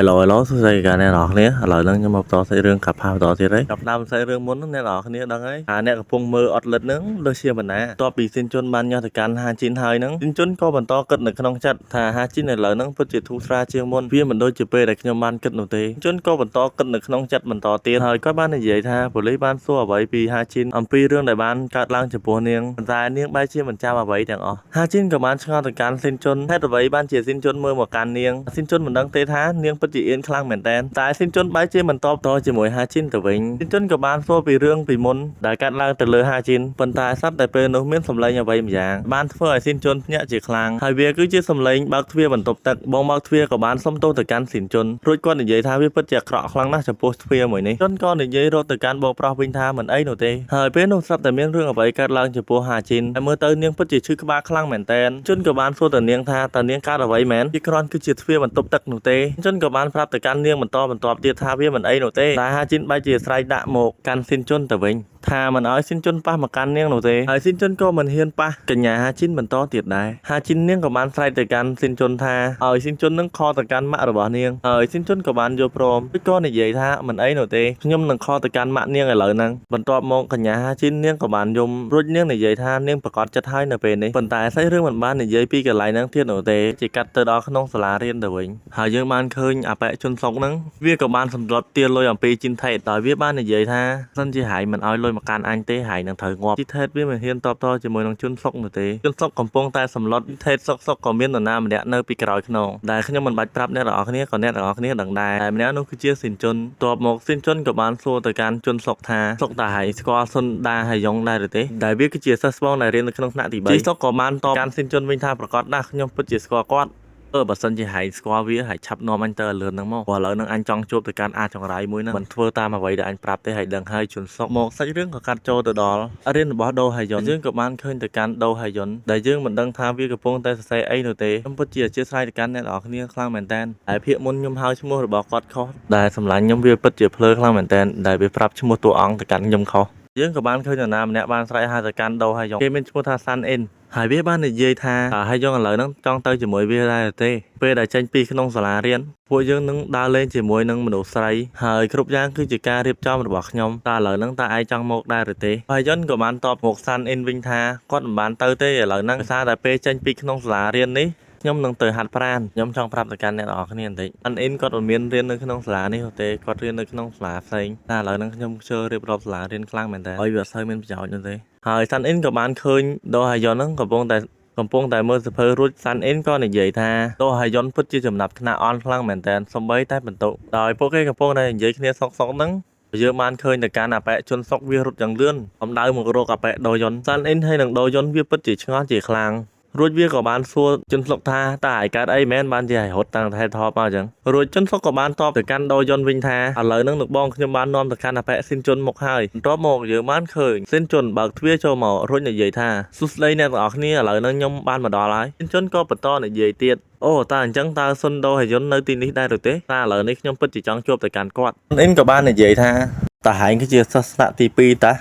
Hello, tôi đây cả nè đó nhé, lời nâng cho một tờ xây rương cặp hai tờ thì đấy, cặp nam xây rương muốn nè đó nhé đằng ấy, nè cặp phông mơ ọt lật nướng, lơ xia mình nè, to bị xin chôn ban nhau thì can 292 nướng, xin chôn có bản to cất được không chặt, thà 29 này lời nâng phát triển thu ra chiên môn, viên mình đôi chữ p để nhom ban cất nổi tê, chôn có bản to cất được không chặt mình to tiền, thời các ban này vậy tha, phụ lấy ban xua vậy vì 29, pi rương đại ban cắt lang chụp bùa niêng, dài niêng bay chia mình trao mà vậy chẳng ọ, 29 các ban cho thì can xin chôn, hết rồi vậy ban chỉ xin chôn mơ một can niêng, xin chôn mình đăng tê thá niêng phát triểnខ្លាំងមែនតើតែសិនជន់បាយជាមិនតបតជាមួយហាជីនទៅវិញសិនជន់ក៏បានសួរពីរឿងពីមុនដែលកាត់ឡើងទៅលើហាជីនប៉ុន្តែសត្វតែពេលនោះមានសម្លេងអ្វីម្យ៉ាងបានធ្វើឲ្យសិនជន់ភ្ញាក់ជាខ្លាំងហើយវាគឺជាសម្លេងបើកទ្វារបន្ទប់ទឹកបងបើកទ្វារក៏បានសុំទោសទៅកាន់សិនជន់រួចគាត់និយាយថាវាពិតជាអាក្រក់ខ្លាំងណាស់ចំពោះទ្វារមួយនេះជន់ក៏និយាយរត់ទៅកាន់បងប្រុសវិញថាមិនអីនោះទេហើយពេលនោះស្រាប់តែមានរឿងអ្វីកើតឡើងចំពោះហាជីនហើយមើលទៅនាងពិតជាឈឺក្បាលខ្លាំងមែនតើជន់ក៏បានសួរទៅនាងថាតើនាងកើតអ្វីមែនវាគ្រាន់គឺជាទ្វារបន្ទប់ទឹកនោះទេជន់ក៏បានប្រាប់ទៅកាន់នាងបន្តទៀតថាវាមិនអីនោះទេតែហាជីនបែរជាស្រ័យដាក់មកកាន់សិនជន់ទៅវិញថាមិនឲ្យសិនជន់ប៉ះមកកាន់នាងនោះទេហើយសិនជន់ក៏មិនហ៊ានប៉ះកញ្ញាហាជីនបន្តទៀតដែរហាជីននាងក៏បានស្រែកទៅកាន់សិនជន់ថាឲ្យសិនជន់នឹងខទៅកាន់ម៉ាក់របស់នាងហើយសិនជន់ក៏បានយល់ព្រមឬក៏និយាយថាមិនអីនោះទេខ្ញុំនឹងខទៅកាន់ម៉ាក់នាងឥឡូវហ្នឹងបន្ទាប់មកកញ្ញាហាជីននាងក៏បានយំរួចនាងនិយាយថានាងប្រកាសចិត្តហើយនៅពេលនេះប៉ុន្តែស្អីរឿងមិនបាននិយាយពីកន្លែងហ្នឹងទៀតនោះទេជាកាត់ទៅដល់ក្នុងសាលារៀនទៅវិញហើយយើងបានឃើញអបិជនស្រុកហ្នឹងវាក៏បានសម្លុតទាលុយអំពីជីនថេតដោយវាបាននិយាយថាសិនជាហាយមិនឲ្យលុយមកកាន់អញទេហើយនឹងត្រូវងាប់ជីថេតវាមិនហ៊ានតបតជាមួយនឹងជនស្រុកនោះទេជនស្រុកកំពុងតែសម្លុតថេតស្រុកក៏មាននរណាម្នាក់នៅពីក្រោយខ្នងដែលខ្ញុំមិនបាច់ប្រាប់អ្នកទាំងអស់គ្នាក៏អ្នកទាំងអស់គ្នាដឹងដែរតែម្នាក់នោះគឺជាសិនជន់តបមកសិនជន់ក៏បានសួរទៅកាន់ជនស្រុកថាស្រុកតាហើយស្គាល់សុនដាហើយយ៉ងដែរឬទេដែលវាគឺជាសិស្សបងដែលរៀននៅក្នុងថ្នាក់ទី3ជីស្រុកក៏បានតបកាន់សិនជន់វិញថាប្រកាសណាស់ខ្ញុំពិតជាស្គាល់គាត់បើសិនជាហែងស្គាល់វាហើយឆាប់នាំអញទៅលឿនហ្នឹងមកព្រោះឥឡូវហ្នឹងអញចង់ជួបទៅកាន់អាចចង្រៃមួយហ្នឹងមិនធ្វើតាមអ្វីដែលអញប្រាប់ទេហើយដឹងហើយជន់សុកមកសាច់រឿងក៏កាត់ចូលទៅដល់រៀនរបស់ដូហៃយុនយើងក៏បានឃើញទៅកាន់ដូហៃយុនដែលយើងមិនដឹងថាវាកំពុងតែសរសេរអីនោះទេខ្ញុំពិតជាអធិស្ឋានទៅកាន់អ្នកនរគ្នាខ្លាំងមែនតើហើយភាគមុនខ្ញុំហៅឈ្មោះរបស់គាត់ខុសដែលសម្លាញ់ខ្ញុំវាពិតជាភ្លើខ្លាំងមែនតើដែលវាប្រាប់ឈ្មោះតួអង្គទៅកាន់ខ្ញុំខុសយើងក៏បានឃើញនរណាម្នាក់បានស្រែកហៅទៅកាន់ដូហៃយុនគេមានឈ្មោះថាសាន់អ៊ិនហើយវាបាននិយាយថាហើយយើងឥឡូវហ្នឹងចង់ទៅជាមួយវាដែរទេពេលដែលចេញពីក្នុងសាលារៀនពួកយើងនឹងដើរលេងជាមួយនឹងមនុស្សស្រីហើយគ្រប់យ៉ាងគឺជាការរៀបចំរបស់ខ្ញុំតែឥឡូវហ្នឹងតើឯងចង់មកដែរឬទេហើយយន្តក៏បានតបមកសាន់អ៊ិនវិញថាគាត់មិនបានទៅទេឥឡូវហ្នឹងដោយសារតែពេលចេញពីក្នុងសាលារៀននេះខ្ញុំនឹងទៅហាត់ប្រាណខ្ញុំចង់ប្រាប់ទៅកាន់អ្នកនរគ្នាបន្តិចអានអ៊ិនគាត់មិនមានរៀននៅក្នុងសាលានេះទេគាត់រៀននៅក្នុងសាលាផ្សេងតែឥឡូវហ្នឹងខ្ញុំជឿរៀបរាប់សាលារៀនខ្លាំងមែនតើហើយវាអត់សូវមានប្រយោជន៍នោះទេហើយសាន់អ៊ិនក៏បានឃើញដូហៃយុនហ្នឹងកំពុងតែមើលសភៅរួចសាន់អ៊ិនក៏និយាយថាដូហៃយុនពិតជាចំណាប់ថ្នាក់អន់ខ្លាំងមែនតើសំបីតែបន្ទុកដោយពួកគេកំពុងតែនិយាយគ្នាសុកហ្នឹងយើងបានឃើញទៅកាន់អបិជនស្រុកវារត់យ៉ាងលឿនអំដៅមករកអបិដូយុនសាន់អ៊ិនហើយនឹងដូយុនវាពិតជាឆ្ងល់ជាខ្លាំងរួចវាក៏បានសួរជនស្រុកថាតើឯកើតអីមែនបានជាឲ្យរត់តាំងតែថតមកអញ្ចឹងរួចជនស្រុកក៏បានតបទៅកាន់ដូយុនវិញថាឥឡូវហ្នឹងលោកបងខ្ញុំបាននាំទៅកាន់អបិសិនជន់មកហើយបន្ទាប់មកយើងបានឃើញសិនជន់បើកទ្វារចូលមករួចនិយាយថាសួស្ដីអ្នកទាំងអស់គ្នាឥឡូវហ្នឹងខ្ញុំបានមកដល់ហើយសិនជន់ក៏បន្តនិយាយទៀតអូតើអញ្ចឹងតើសុនដូហយុននៅទីនេះដែរឬទេតែឥឡូវនេះខ្ញុំពិតជាចង់ជួបទៅកាន់គាត់អ៊ិនក៏បាននិយាយថាតើហែងគឺជាសិស្សថ្នាក់ទី2តា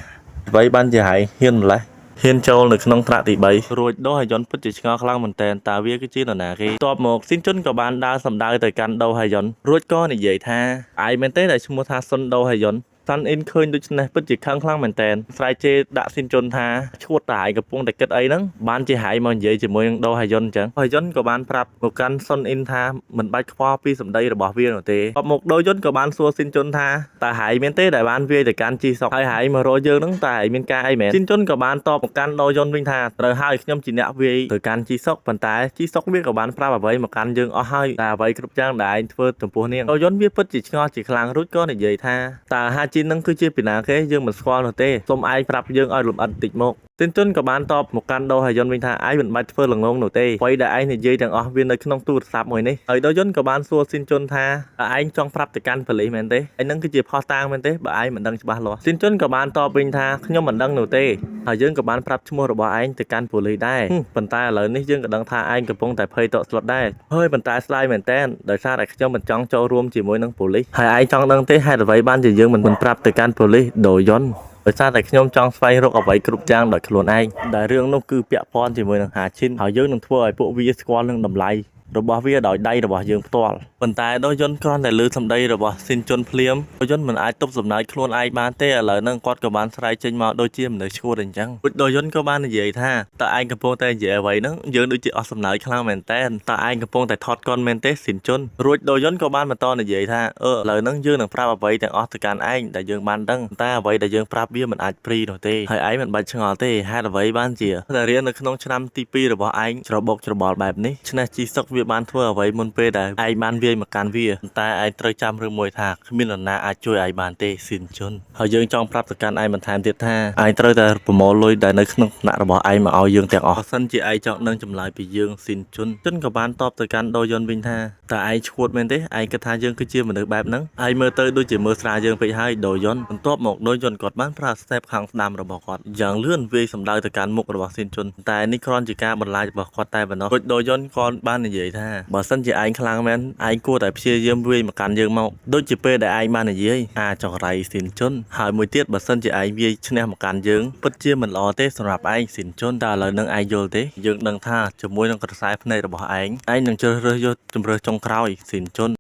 អ្វីបានជាហែងហ៊ានម្លេះហ៊ានចូលនៅក្នុងថ្នាក់ទី3រួចដូហយុនពិតជាឆ្ងល់ខ្លាំងមែនតើតើវាគឺជានរណាគេតបមកស៊ីនជុនក៏បានដើរសម្ដៅទៅកាន់ដូហយុនរួចក៏និយាយថាឯងមែនទេដែលឈ្មោះថាសុនដូហយុនសាន់អ៊ិនឃើញដូច្នេះពិតជាខឹងខ្លាំងមែនតើស្រែកជេរដាក់ស៊ីនជុនថាឈួតតែឯងកំពុងតែគិតអីហ្នឹងបានជាហាយមកនិយាយជាមួយនឹងដូហយុនអញ្ចឹងហយុនក៏បានប្រាប់មកកាន់សុនអ៊ិនថាមិនបាច់ខ្វល់ពីសម្ដីរបស់វានោះទេបមកដូយុនក៏បានសួរស៊ីនជុនថាតើហាយមែនទេដែលបានវាយទៅកាន់ជីសុកហើយហាយមករកយើងហ្នឹងតើឯងមានការអីមែនស៊ីនជុនក៏បានតបមកកាន់ដូយុនវិញថាត្រូវហើយខ្ញុំជាអ្នកវាយទៅកាន់ជីសុកប៉ុន្តែជីសុកវាក៏បានប្រាប់អ្វីមកកាន់យើងអស់ហើយតែអ្វីគ្រប់យ៉ាងដែលឯងធ្វើចំពោះនាងដូយុនវាពិតជាឆ្ងល់ជាខ្លាំងរួចក៏និយាយថាតើហាជីននឹងគឺជាពីណាគេយើងមិនស្គាល់នោះទេសូមឯងប្រាប់យើងឲ្យលម្អិតតិចមកសិនជុនក៏បានតបមកកាន់ដូហយុនវិញថាឯងមិនបាច់ធ្វើល្ងងនោះទេអ្វីដែលឯងនិយាយទាំងអស់វានៅក្នុងទូរស័ព្ទមួយនេះហើយដូយុនក៏បានសួរសិនជុនថាឯងចង់ប្រាប់ទៅកាន់ប៉ូលីសមែនទេឯនឹងគឺជាផុសតាងមែនទេបើឯងមិនដឹងច្បាស់លាស់សិនជុនក៏បានតបវិញថាខ្ញុំមិនដឹងនោះទេហើយយើងក៏បានប្រាប់ឈ្មោះរបស់ឯងទៅកាន់ប៉ូលីសដែរប៉ុន្តែឥឡូវនេះយើងក៏ដឹងថាឯងកំពុងតែភ័យតក់ស្លុតដែរហើយប៉ុន្តែស្ដាយមែនតើដោយសារតែខ្ញុំមិនចង់ចូលរួមជាមួយនឹងប៉ូលីសហើយឯងចង់ដឹងទេហេតុអ្វីបានជាយើងមិនប្រាប់ទៅកាន់ប៉ូលីសដូយុនដោយសារតែខ្ញុំចង់ស្វែងរកអ្វីគ្រប់យ៉ាងដោយខ្លួនឯងដែលរឿងនោះគឺពាក់ព័ន្ធជាមួយនឹងហាឈិនហើយយើងនឹងធ្វើឲ្យពួកវាស្គាល់នឹងតម្លៃរបស់វាដោយដៃរបស់យើងផ្ទាល់ប៉ុ ប៉ុន្តែដោយយន្តគ្រាន់តែលើសម្ដីរបស់ស៊ីនជុនភ្លាមដោយយន្តមិនអាចទប់សំណាយខ្លួនឯងបានទេឥឡូវហ្នឹងគាត់ក៏បានស្រែកចេញមកដូចជាមនុស្សឈួតអញ្ចឹងដោយយន្តក៏បាននិយាយថាតើឯងកំពុងតែនិយាយអ្វីហ្នឹងយើងដូចជាអស់សំណើចខ្លាំងមែនតើតើឯងកំពុងតែថត់កនមែនទេស៊ីនជុនរួចដោយយន្តក៏បានបន្តនិយាយថាឥឡូវហ្នឹងយើងនឹងប្រាប់អ្វីទាំងអស់ទៅកាន់ឯងដែលយើងបានដឹងតែអ្វីដែលយើងប្រាប់វាមិនអាចព្រីនោះទេហើយឯងមិនបាច់ឆ្ងល់ទេហេតុអ្វីបានជាតែរៀននៅក្នុងឆ្នាំទី2របស់ឯងច្របូកច្របល់បែបនេះឆ្នេះជីសុកវាបានធ្វើអ្វីមុនពេលដែលឯងបានវាយមកកាន់វាតែឯងត្រូវចាំរឿងមួយថាគ្មាននរណាអាចជួយឯងបានទេស៊ីនជុនហើយយើងចង់ប្រាប់ទៅកាន់ឯងបន្ថែមទៀតថាឯងត្រូវតែប្រមូលលុយដែលនៅក្នុងថ្នាក់របស់ឯងមកឲ្យយើងទាំងអស់បើសិនជាឯងចង់ដឹងចម្លើយពីយើងស៊ីនជុនក៏បានតបទៅកាន់ដូយន្តវិញថាតើឯងឈួតមែនទេឯងគិតថាយើងគឺជាមនុស្សបែបហ្នឹងឯងមើលទៅដូចជាមើលស្រាលយើងពេកហើយដូយន្តបន្ទាប់មកដូយន្តគាត់បានប្រើស្ទេបខាងស្ដាំរបស់គាត់យ៉ាងលឿនវាយសម្ដៅទៅកាន់មុខរបស់ស៊ីនជុនតែនេះគ្រាន់ជាការបន្លាចរបស់គាត់តែប៉ុណ្ណោះរួចដូយន្តក៏បាននិយាយថាបើសិនជាឯងខ្លាំងមែនឯងគួរតែព្យាយាមវាយមកកាន់យើងមកដូចជាពេលដែលឯងបាននិយាយអាចង្រៃស៊ីនជុនហើយមួយទៀតបើសិនជាឯងវាយឈ្នះមកកាន់យើងពិតជាមិនល្អទេសម្រាប់ឯងស៊ីនជុនតែឥឡូវនឹងឯងយល់ទេយើងដឹងថាជាមួយនឹងក្រសែភ្នែករបស់ឯងនឹងជ្រើសរើសយកជំរើសចុងក្រោយស៊ីនជុន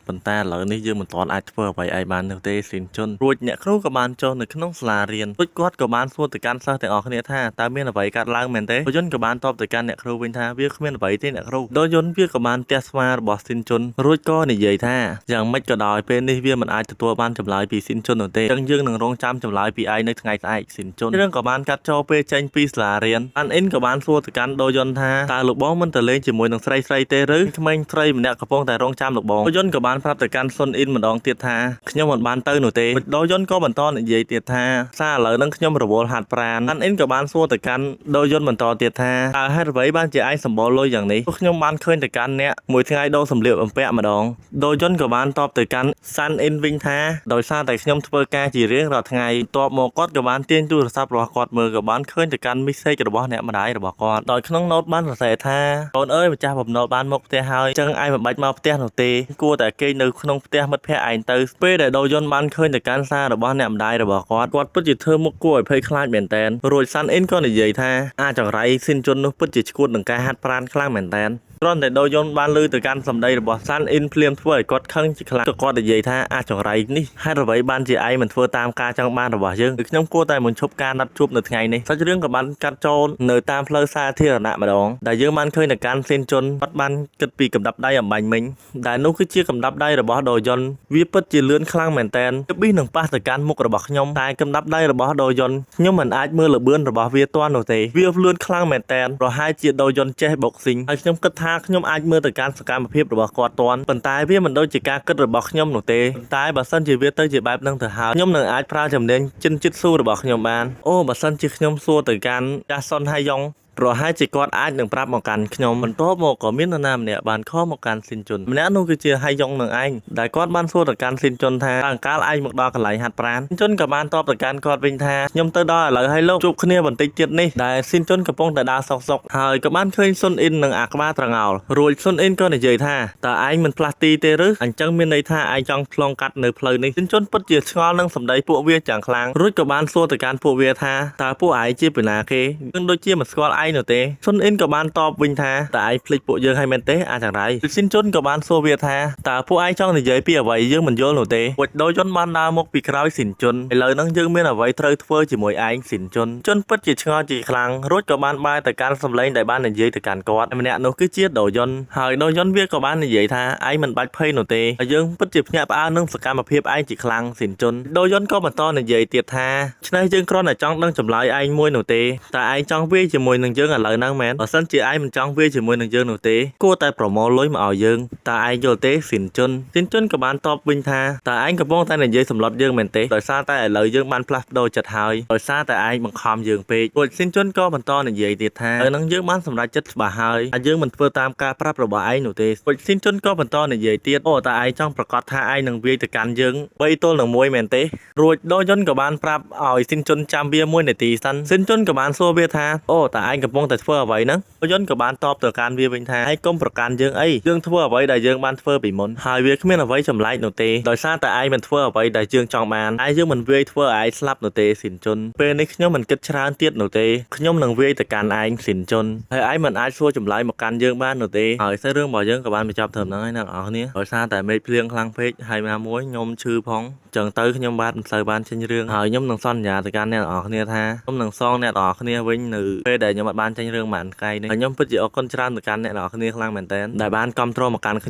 ប៉ុន្តែឥឡូវនេះយើងមិនទាន់អាចធ្វើអ្វីឯងបាននោះទេស៊ីនជុនរួចអ្នកគ្រូក៏បានចុះនៅក្នុងសាលារៀនរួចគាត់ក៏បានសួរទៅកាន់សិស្សទាំងអស់គ្នាថាតើមានអ្វីកើតឡើងមែនទេដូយន្តក៏បានតបទៅកាន់អ្នកគ្រូវិញថាវាគ្មានអ្វីទេអ្នកគ្រូដូយន្តវាក៏បានទះស្មារបស់ស៊ីនជុនរួចក៏និយាយថាយ៉ាងម៉េចក៏ដោយពេលនេះវាមិនអាចទទួលបានចម្លើយពីស៊ីនជុននោះទេចឹងយើងនឹងរងចាំចម្លើយពីឯងនៅថ្ងៃស្អែកស៊ីនជុនរឿងក៏បានកាត់ចូលពេលចេញពីសាលារៀនអានអ៊ីនក៏បានសួរទៅកាន់ដូយន្តថាតើលោកបងមិនទៅលេងជាមួយនឹងស្រីទេឬក្មេងស្រីម្នាក់កំពុងតែរងចាំលោកបងដូយន្តក៏បានប្រាប់ទៅកាន់ស៊ុនអ៊ីនម្ដងទៀតថាខ្ញុំមិនបានទៅនោះទេដូយន្តក៏បន្តនិយាយទៀតថាសារឥឡូវហ្នឹងខ្ញុំរវល់ហាត់ប្រាណអានអ៊ីនក៏បានសួរទៅកាន់ដូយន្តបន្តទៀតថាតើហេតុអ្វីបានជាឯងសម្បល់លុយយ៉ាងនេះខ្ញុំបានឃើញទៅកាន់អ្នកមួយថ្ងៃដូរសម្លៀកបំពាក់ម្ដងដូយន្តក៏បានតបទៅកាន់សាន់អ៊ីនវិញថាដោយសារតែខ្ញុំធ្វើការជារៀងរាល់ថ្ងៃតបមកគាត់ក៏បានទាញទូរស័ព្ទរបស់គាត់មើលក៏បានឃើញទៅកាន់មីសេចរបស់អ្នកម្ដាយរបស់គាត់ដោយក្នុងណូតបានសរសេរថាកូនអើយម្ចាស់បំណុលបានមកផ្ទះហើយចឹងឯងមិនបាច់មកផ្ទះនោះទេគួរតែគេនៅក្នុងផ្ទះមិត្តភ័ក្ដិឯងទៅពេលដែលដូយន្តបានឃើញទៅកាន់សាររបស់អ្នកម្ដាយរបស់គាត់ពិតជាធ្វើមុខគួរឲ្យភ័យខ្លាចមែនតើរួចសាន់អ៊ីនក៏និយាយថាអាចង្រៃស៊ីនជុននោះពិតជាឈួតនឹងការហាត់ប្រាណខ្លាំងមែនតើគ្រាន់តែដូយន្តបានលើទៅកាន់សម្ដីរបស់សាន់អ៊ីនភ្លាមធ្វើឲ្យគាត់ខឹងជាខ្លាំងគាត់និយាយថាអាចង្រៃនេះហេតុអ្វីបានជាឯងមិនធ្វើតាមការចង់បានរបស់យើងខ្ញុំគួរតែមិនឈប់ការណាត់ជួបនៅថ្ងៃនេះសាច់រឿងក៏បានកាត់ចូលនៅតាមផ្លូវសាធារណៈម្ដងដែលយើងបានឃើញទៅកាន់ស៊ីនជុនគាត់បានគិតពីកម្ដាប់ដៃអំបញ្ញមិញដែលនោះគឺជាកម្ដាប់ដៃរបស់ដូយន្តវាពិតជាលឿនខ្លាំងមែនតើទើបពីនឹងប៉ះទៅកាន់មុខរបស់ខ្ញុំតែកម្ដាប់ដៃរបស់ដូយន្តខ្ញុំមិនអាចមើលល្បឿនរបស់វាទាន់នោះទេវាលឿនខ្លាំងមែនតើប្រហែលជាដូយន្តចេះបុកស៊ីងហើយខ្ញុំគិតថាខ្ញុំអាចមើលទៅកាន់សកម្មភាពរបស់គាត់ទាន់ប៉ុន្តែវាមិនដូចជាការគិតរបស់ខ្ញុំនោះទេតែបើសិនជាវាទៅជាបែបហ្នឹងទៅហើយខ្ញុំនឹងអាចប្រើជំនាញចិនជិតស៊ូរបស់ខ្ញុំបានអូបើសិនជាខ្ញុំសួរទៅកាន់ចាស់សុនហៃយ៉ុងប្រហែលជាគាត់អាចនឹងប្រាប់មកកាន់ខ្ញុំបន្ទាប់មកក៏មាននរណាម្នាក់បានខលមកកាន់ស៊ីនជុនម្នាក់នោះគឺជាហៃយ៉ុងនឹងឯងដែលគាត់បានសួរទៅកាន់ស៊ីនជុនថាតើកាលឯងមកដល់កន្លែងហាត់ប្រាណស៊ីនជុនក៏បានតបទៅកាន់គាត់វិញថាខ្ញុំទៅដល់ឥឡូវហើយលោកជួបគ្នាបន្តិចទៀតនេះដែលស៊ីនជុនកំពុងតែដើរសុកហើយក៏បានឃើញស៊ុនអ៊ីននឹងអាក្បាលត្រងោលរួចស៊ុនអ៊ីនក៏និយាយថាតើឯងមិនផ្លាស់ទីទេឬអញ្ចឹងមានន័យថាឯងចង់ឆ្លងកាត់នៅផ្លូវនេះស៊ីនជុនពិតជាឆ្ងល់នឹងសម្ដីពួកវាយ៉ាងខ្លាំងរួចក៏បានសួរទៅកាន់ពួកវាថាតើពួកឯងជាពីណាគេនឹងដូចជាមិនស្គាល់ឯងនោះទេស៊ុនអ៊ីនក៏បានតបវិញថាតើឯងភ្លេចពួកយើងហើយមែនទេអាចង្រៃស៊ីនជុនក៏បានសួរវាថាតើពួកឯងចង់និយាយពីអ្វីយើងមិនយល់នោះទេពួកដូយន្តបានដើរមកពីក្រោយស៊ីនជុនឥឡូវហ្នឹងយើងមានអ្វីត្រូវធ្វើជាមួយឯងស៊ីនជុនពិតជាឆ្ងល់ជាខ្លាំងរួចក៏បានបែរទៅកាន់សម្លេងដែលបាននិយាយទៅកាន់គាត់ម្នាក់នោះគឺជាដូយន្តហើយដូយន្តវាក៏បាននិយាយថាឯងមិនបាច់ភ័យនោះទេហើយយើងពិតជាភ្ញាក់ផ្អើលនឹងសកម្មភាពឯងជាខ្លាំងស៊ីនជុនដូយន្តក៏បន្តនិយាយទៀតថាឆ្នេះយើងគ្រាន់តែចង់ដឹងចម្លើយឯងមួយនោះទេតើឯងចង់វាយជាមួយនឹងយើងឥឡូវហ្នឹងមែនបើសិនជាឯងមិនចង់វាយជាមួយនឹងយើងនោះទេគួរតែប្រមូលលុយមកឲ្យយើងតើឯងយល់ទេស៊ីនជុនក៏បានតបវិញថាតើឯងកំពុងតែនិយាយសម្លុតយើងមែនទេដោយសារតែឥឡូវយើងបានផ្លាស់ប្ដូរចិត្តហើយដោយសារតែឯងបង្ខំយើងពេកពួកស៊ីនជុនក៏បន្តនិយាយទៀតថាឥឡូវហ្នឹងយើងបានសម្រេចចិត្តច្បាស់ហើយយើងមិនធ្វើតាមការប្រាប់របស់ឯងនោះទេពួកស៊ីនជុនក៏បន្តនិយាយទៀតអូតើឯងចង់ប្រកាសថាឯងនឹងវាយទៅកាន់យើង3ទល់នឹង1មែនទេរួចដូយន្តក៏បានប្រាប់ឲ្យស៊ីនជុនចាំវា1នាទីសិនស៊ីនជុនក៏បានសួរវាថាអូតើឯងកំ កំពុងតែធ្វើអ្វីហ្នឹងយន្តក៏បានតបទៅកាន់វាវិញថាហើយកុំប្រកាន់យើងអីយើងធ្វើអ្វីដែលយើងបានធ្វើពីមុនហើយវាគ្មានអ្វីចម្លែកនោះទេដោយសារតែឯងមិនធ្វើអ្វីដែលយើងចង់បានហើយយើងមិនវាយធ្វើឲ្យឯងស្លាប់នោះទេស៊ីនជុនពេលនេះខ្ញុំមិនគិតច្រើនទៀតនោះទេខ្ញុំនឹងវាយទៅកាន់ឯងស៊ីនជុនហើយឯងមិនអាចសួរចម្លើយមកកាន់យើងបាននោះទេហើយសាច់រឿងរបស់យើងក៏បានបញ្ចប់ត្រឹមហ្នឹងហើយអ្នកនរគ្នាដោយសារតែមេឃភ្លៀងខ្លាំងពេកហើយណាមួយខ្ញុំឈឺផងចឹងទៅខ្ញុំបាទមិនសូវបានចេញរឿងហើយខ្ញុំនឹងសន្យាទៅកាន់អ្នកនរគ្នាថាខ្ញុំនឹងសងអ្នកនរគ្នាវិញនៅពេលដែលខ្ញុំបានចេញរឿងមួយថ្ងៃនេះហើយខ្ញុំពិតជាអរគុណច្រើនទៅកាន់អ្នកនរគ្នាខ្លាំងមែនទែនដែលបានគាំទ្រមកកាន់